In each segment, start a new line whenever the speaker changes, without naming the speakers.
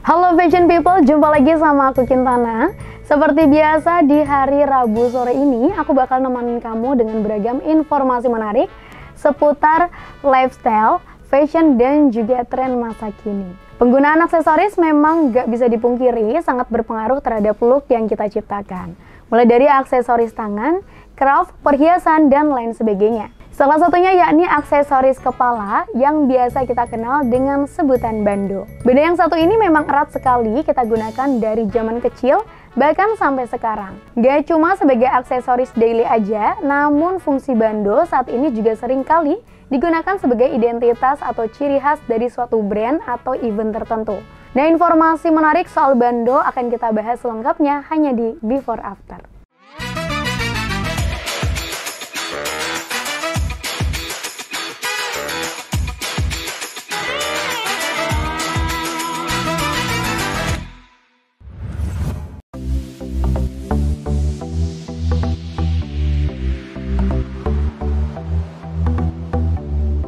Halo Fashion People, jumpa lagi sama aku Kintana. Seperti biasa di hari Rabu sore ini, aku bakal nemenin kamu dengan beragam informasi menarik seputar lifestyle, fashion, dan juga tren masa kini. Penggunaan aksesoris memang gak bisa dipungkiri sangat berpengaruh terhadap look yang kita ciptakan. Mulai dari aksesoris tangan, craft, perhiasan, dan lain sebagainya. Salah satunya yakni aksesoris kepala yang biasa kita kenal dengan sebutan bando. Benda yang satu ini memang erat sekali kita gunakan dari zaman kecil bahkan sampai sekarang. Gak cuma sebagai aksesoris daily aja, namun fungsi bando saat ini juga sering kali digunakan sebagai identitas atau ciri khas dari suatu brand atau event tertentu. Nah, informasi menarik soal bando akan kita bahas selengkapnya hanya di Before After.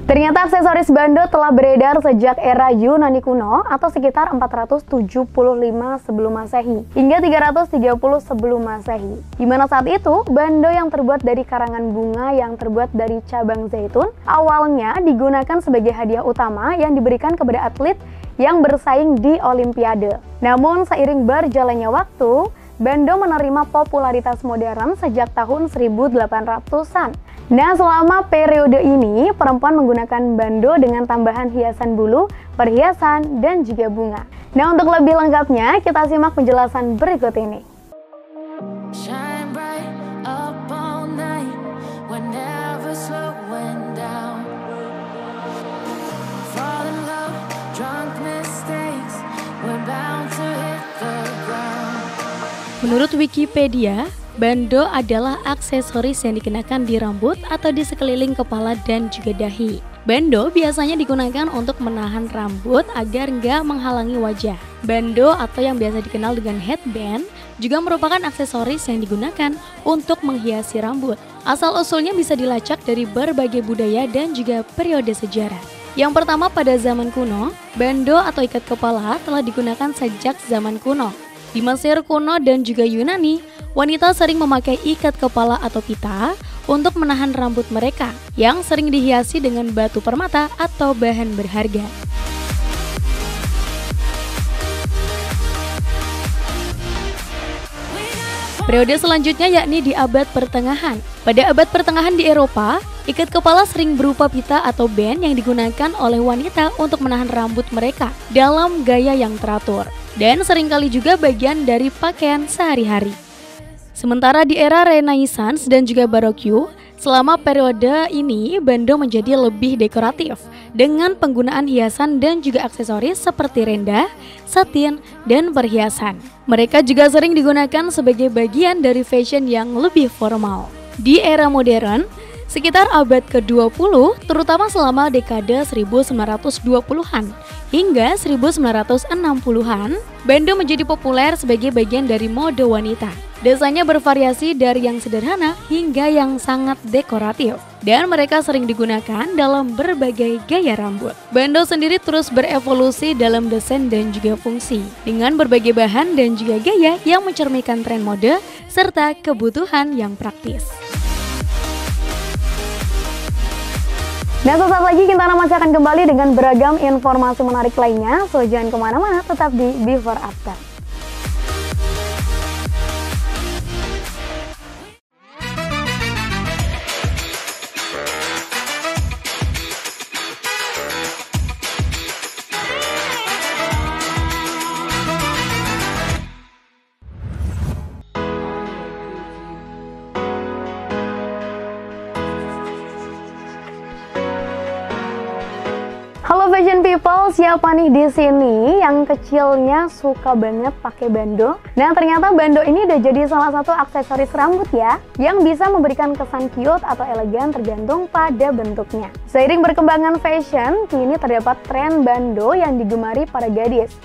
Ternyata aksesoris bando telah beredar sejak era Yunani kuno atau sekitar 475 sebelum Masehi hingga 330 sebelum Masehi. Di mana saat itu, bando yang terbuat dari karangan bunga yang terbuat dari cabang zaitun awalnya digunakan sebagai hadiah utama yang diberikan kepada atlet yang bersaing di Olimpiade. Namun seiring berjalannya waktu, bando menerima popularitas modern sejak tahun 1800-an. Nah, selama periode ini, perempuan menggunakan bando dengan tambahan hiasan bulu, perhiasan, dan juga bunga. Nah, untuk lebih lengkapnya, kita simak penjelasan berikut ini.
Menurut Wikipedia, bando adalah aksesoris yang dikenakan di rambut atau di sekeliling kepala dan juga dahi. Bando biasanya digunakan untuk menahan rambut agar nggak menghalangi wajah. Bando atau yang biasa dikenal dengan headband juga merupakan aksesoris yang digunakan untuk menghiasi rambut. Asal-usulnya bisa dilacak dari berbagai budaya dan juga periode sejarah. Yang pertama, pada zaman kuno, bando atau ikat kepala telah digunakan sejak zaman kuno. Di Mesir kuno dan juga Yunani, wanita sering memakai ikat kepala atau pita untuk menahan rambut mereka yang sering dihiasi dengan batu permata atau bahan berharga. Periode selanjutnya yakni di abad pertengahan. Pada abad pertengahan di Eropa, ikat kepala sering berupa pita atau band yang digunakan oleh wanita untuk menahan rambut mereka dalam gaya yang teratur dan seringkali juga bagian dari pakaian sehari-hari. Sementara di era Renaissance dan juga Baroque, selama periode ini bando menjadi lebih dekoratif dengan penggunaan hiasan dan juga aksesoris seperti renda, satin, dan perhiasan. Mereka juga sering digunakan sebagai bagian dari fashion yang lebih formal. Di era modern, sekitar abad ke-20, terutama selama dekade 1920-an hingga 1960-an, bando menjadi populer sebagai bagian dari mode wanita. Desainnya bervariasi dari yang sederhana hingga yang sangat dekoratif, dan mereka sering digunakan dalam berbagai gaya rambut. Bando sendiri terus berevolusi dalam desain dan juga fungsi, dengan berbagai bahan dan juga gaya yang mencerminkan tren mode serta kebutuhan yang praktis.
Dan sesaat lagi Kintana masih akan kembali dengan beragam informasi menarik lainnya, so jangan kemana-mana, tetap di Before After. Halo Fashion People, siapa nih di sini yang kecilnya suka banget pakai bando? Nah, ternyata bando ini udah jadi salah satu aksesoris rambut ya, yang bisa memberikan kesan cute atau elegan tergantung pada bentuknya. Seiring berkembangan fashion, kini terdapat tren bando yang digemari para gadis.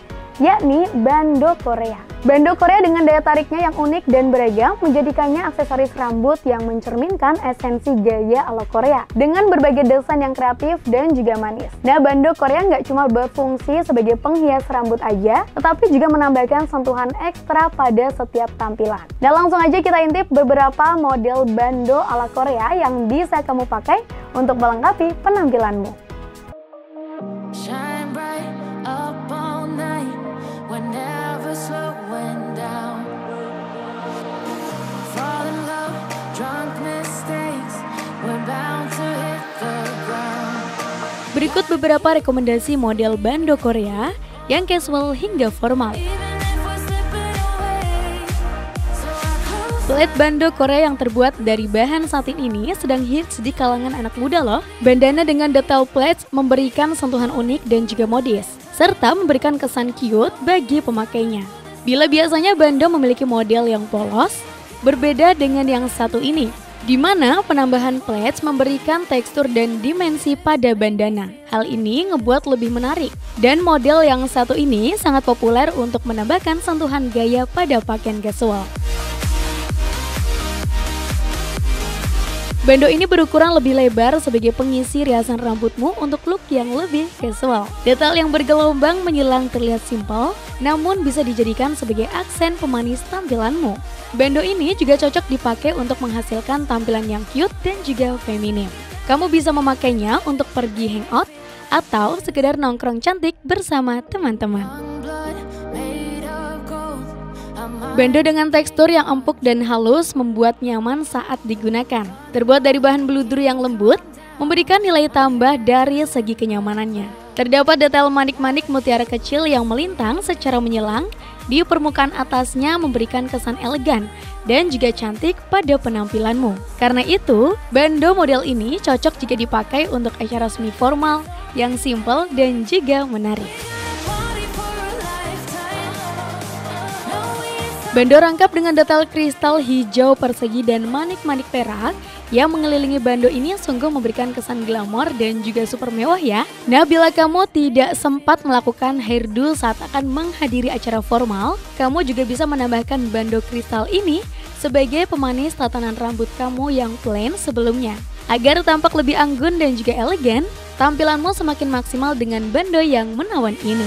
yakni bando Korea. Bando Korea dengan daya tariknya yang unik dan beragam menjadikannya aksesoris rambut yang mencerminkan esensi gaya ala Korea dengan berbagai desain yang kreatif dan juga manis. Nah, bando Korea nggak cuma berfungsi sebagai penghias rambut aja, tetapi juga menambahkan sentuhan ekstra pada setiap tampilan. Nah, langsung aja kita intip beberapa model bando ala Korea yang bisa kamu pakai untuk melengkapi penampilanmu.
Berikut beberapa rekomendasi model bando Korea yang casual hingga formal. Plaid bando Korea yang terbuat dari bahan satin ini sedang hits di kalangan anak muda loh. Bandana dengan detail plaits memberikan sentuhan unik dan juga modis, serta memberikan kesan cute bagi pemakainya. Bila biasanya bando memiliki model yang polos, berbeda dengan yang satu ini, di mana penambahan plaits memberikan tekstur dan dimensi pada bandana. Hal ini ngebuat lebih menarik, dan model yang satu ini sangat populer untuk menambahkan sentuhan gaya pada pakaian casual. Bando ini berukuran lebih lebar sebagai pengisi riasan rambutmu untuk look yang lebih casual. Detail yang bergelombang menyilang terlihat simpel, namun bisa dijadikan sebagai aksen pemanis tampilanmu. Bando ini juga cocok dipakai untuk menghasilkan tampilan yang cute dan juga feminim. Kamu bisa memakainya untuk pergi hangout atau sekedar nongkrong cantik bersama teman-teman. Bando dengan tekstur yang empuk dan halus membuat nyaman saat digunakan. Terbuat dari bahan bludur yang lembut, memberikan nilai tambah dari segi kenyamanannya. Terdapat detail manik-manik mutiara kecil yang melintang secara menyelang di permukaan atasnya, memberikan kesan elegan dan juga cantik pada penampilanmu. Karena itu, bando model ini cocok jika dipakai untuk acara semi formal yang simple dan juga menarik. Bando rangkap dengan detail kristal hijau persegi dan manik-manik perak yang mengelilingi bando ini sungguh memberikan kesan glamor dan juga super mewah ya. Nah, bila kamu tidak sempat melakukan hairdo saat akan menghadiri acara formal, kamu juga bisa menambahkan bando kristal ini sebagai pemanis tatanan rambut kamu yang plain sebelumnya. Agar tampak lebih anggun dan juga elegan, tampilanmu semakin maksimal dengan bando yang menawan ini.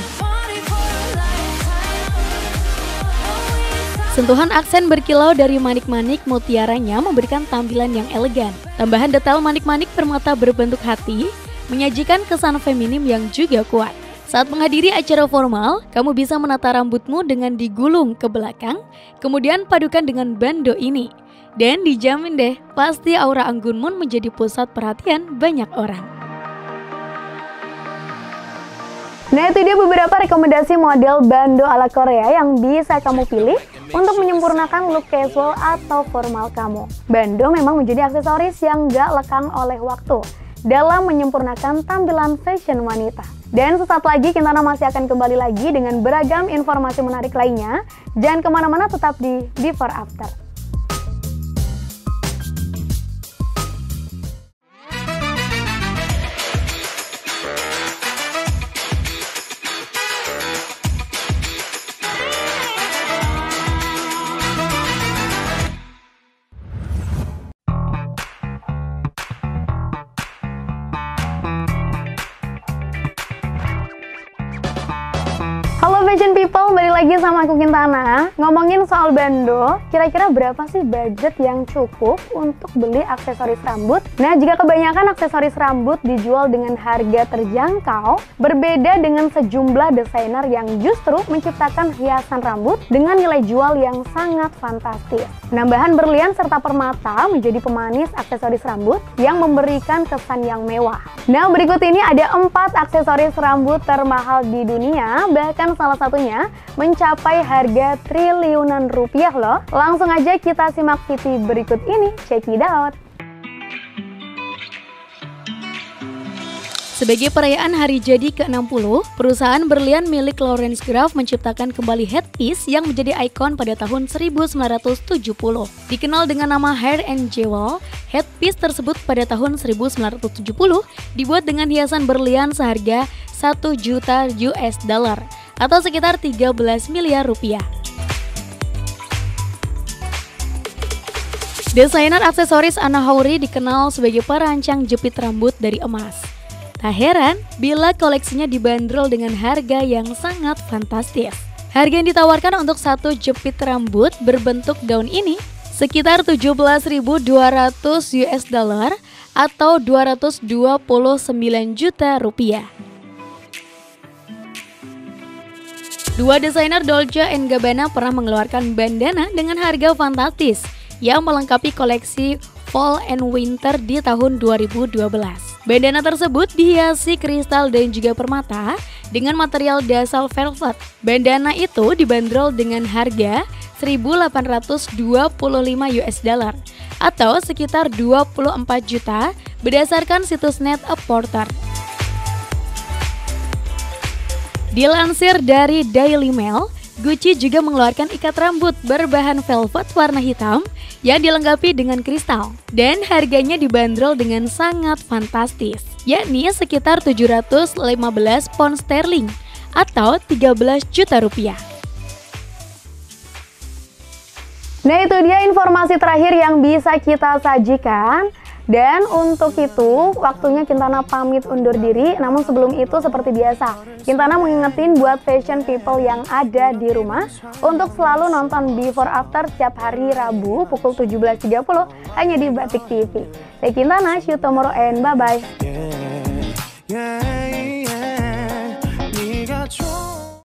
Sentuhan aksen berkilau dari manik-manik mutiaranya memberikan tampilan yang elegan. Tambahan detail manik-manik permata berbentuk hati menyajikan kesan feminim yang juga kuat. Saat menghadiri acara formal, kamu bisa menata rambutmu dengan digulung ke belakang, kemudian padukan dengan bando ini. Dan dijamin deh, pasti aura anggunmu menjadi pusat perhatian banyak orang.
Nah, itu dia beberapa rekomendasi model bando ala Korea yang bisa kamu pilih untuk menyempurnakan look casual atau formal kamu. Bando memang menjadi aksesoris yang gak lekang oleh waktu dalam menyempurnakan tampilan fashion wanita. Dan sesaat lagi Kintana masih akan kembali lagi dengan beragam informasi menarik lainnya. Jangan kemana-mana, tetap di Before After. Halo fashion people, balik lagi sama aku Kintana. Ngomongin soal bando, kira-kira berapa sih budget yang cukup untuk beli aksesoris rambut? Nah, jika kebanyakan aksesoris rambut dijual dengan harga terjangkau, berbeda dengan sejumlah desainer yang justru menciptakan hiasan rambut dengan nilai jual yang sangat fantastis. Penambahan berlian serta permata menjadi pemanis aksesoris rambut yang memberikan kesan yang mewah. Nah, berikut ini ada 4 aksesoris rambut termahal di dunia, bahkan salah satunya mencapai harga triliunan rupiah loh. Langsung aja kita simak video berikut ini, check it out.
Sebagai perayaan hari jadi ke-60, perusahaan berlian milik Lawrence Graf menciptakan kembali headpiece yang menjadi ikon pada tahun 1970. Dikenal dengan nama Hair and Jewel, headpiece tersebut pada tahun 1970 dibuat dengan hiasan berlian seharga $1 juta atau sekitar 13 miliar rupiah. Desainer aksesoris Anna Houri dikenal sebagai perancang jepit rambut dari emas. Tak heran bila koleksinya dibanderol dengan harga yang sangat fantastis. Harga yang ditawarkan untuk satu jepit rambut berbentuk daun ini sekitar 17.200 US dollar atau 229 juta rupiah. Dua desainer Dolce & Gabbana pernah mengeluarkan bandana dengan harga fantastis yang melengkapi koleksi Fall and Winter di tahun 2012. Bandana tersebut dihiasi kristal dan juga permata dengan material dasar velvet. Bandana itu dibanderol dengan harga 1.825 US dollar atau sekitar 24 juta berdasarkan situs Net-a-Porter. Dilansir dari Daily Mail, Gucci juga mengeluarkan ikat rambut berbahan velvet warna hitam yang dilengkapi dengan kristal dan harganya dibanderol dengan sangat fantastis, yakni sekitar 715 pound sterling atau 13 juta rupiah.
Nah, itu dia informasi terakhir yang bisa kita sajikan. Dan untuk itu, waktunya Kintana pamit undur diri. Namun sebelum itu, seperti biasa, Kintana mengingetin buat fashion people yang ada di rumah untuk selalu nonton Before After setiap hari Rabu pukul 17.30 hanya di Batik TV. Saya Kintana, see you tomorrow and bye-bye.